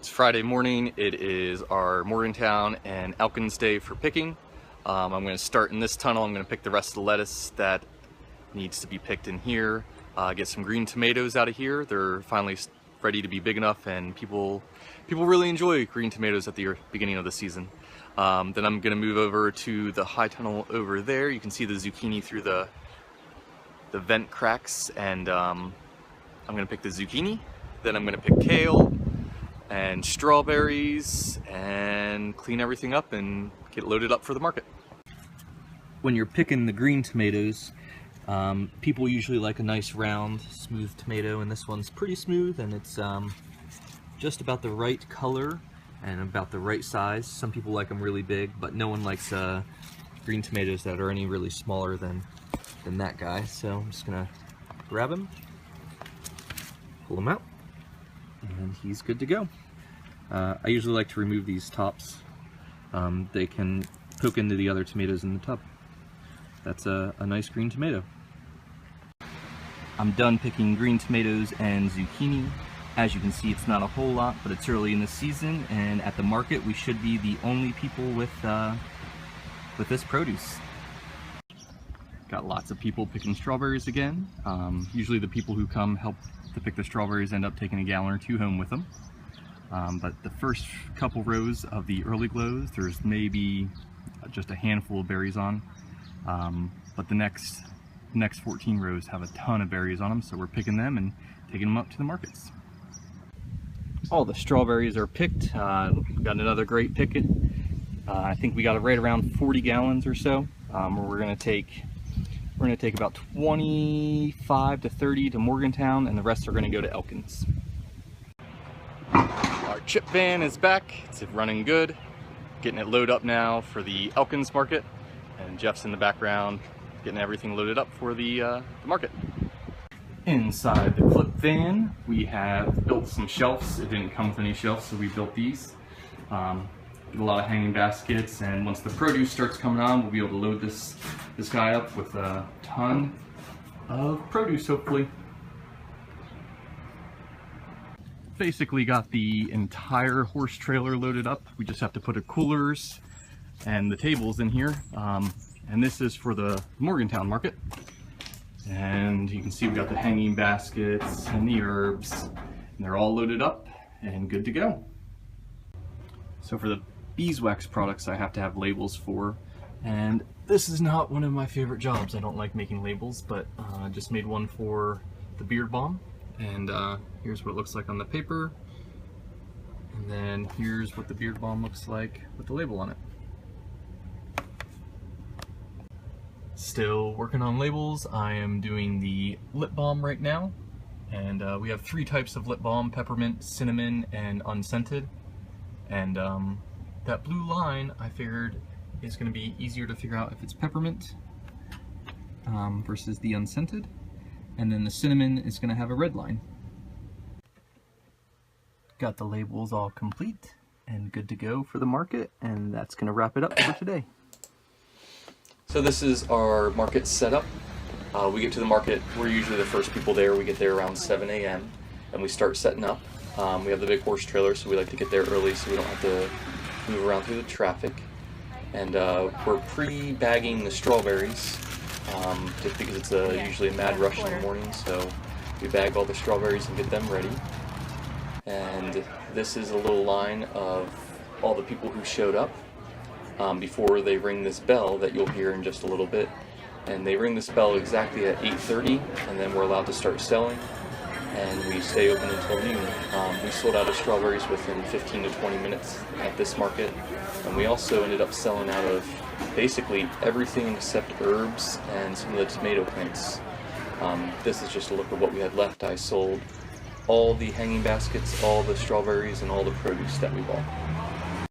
It's Friday morning. It is our Morgantown and Elkins day for picking. I'm going to start in this tunnel. I'm going to pick the rest of the lettuce that needs to be picked in here. Get some green tomatoes out of here. They're finally ready to be big enough, and people really enjoy green tomatoes at the beginning of the season. Then I'm going to move over to the high tunnel over there. You can see the zucchini through the vent cracks, and I'm going to pick the zucchini. Then I'm going to pick kale and strawberries and clean everything up and get loaded up for the market. When you're picking the green tomatoes, people usually like a nice round smooth tomato, and this one's pretty smooth, and it's just about the right color and about the right size. Some people like them really big, but no one likes green tomatoes that are any really smaller than that guy. So I'm just gonna grab him, pull him out, and he's good to go. I usually like to remove these tops. They can poke into the other tomatoes in the tub. That's a nice green tomato. I'm done picking green tomatoes and zucchini. As you can see, it's not a whole lot, but it's early in the season, and at the market we should be the only people with this produce. Got lots of people picking strawberries again. Usually the people who come help to pick the strawberries end up taking a gallon or two home with them. But the first couple rows of the early glows, there's maybe just a handful of berries on. But the next 14 rows have a ton of berries on them, so we're picking them and taking them up to the markets. All the strawberries are picked. Got another great pick. I think we got it right around 40 gallons or so. We're gonna take about 25 to 30 to Morgantown, and the rest are gonna go to Elkins. Our chip van is back. It's running good. Getting it loaded up now for the Elkins market, and Jeff's in the background getting everything loaded up for the market. Inside the clip van, we have built some shelves. It didn't come with any shelves, so we built these. Get a lot of hanging baskets, and once the produce starts coming on, we'll be able to load this guy up with a ton of produce, hopefully. Basically got the entire horse trailer loaded up. We just have to put the coolers and the tables in here. And this is for the Morgantown market. And you can see we got the hanging baskets and the herbs, and they're all loaded up and good to go. So for the beeswax products, I have to have labels for, and this is not one of my favorite jobs. I don't like making labels, but I just made one for the beard balm, and here's what it looks like on the paper, and then here's what the beard balm looks like with the label on it. Still working on labels. I am doing the lip balm right now, and we have 3 types of lip balm: peppermint, cinnamon, and unscented. And that blue line, I figured, is going to be easier to figure out if it's peppermint versus the unscented, and then the cinnamon is going to have a red line. Got the labels all complete and good to go for the market, and that's going to wrap it up for today. So this is our market setup. We get to the market, we're usually the first people there. We get there around 7 a.m. and we start setting up. We have the big horse trailer, so we like to get there early so we don't have to move around through the traffic. And we're pre-bagging the strawberries, just because it's usually a mad rush in the morning, so we bag all the strawberries and get them ready. And this is a little line of all the people who showed up before they ring this bell that you'll hear in just a little bit. And they ring this bell exactly at 8:30, and then we're allowed to start selling, and we stay open until noon. We sold out of strawberries within 15 to 20 minutes at this market, and we also ended up selling out of basically everything except herbs and some of the tomato plants. This is just a look at what we had left. I sold all the hanging baskets, all the strawberries, and all the produce that we bought.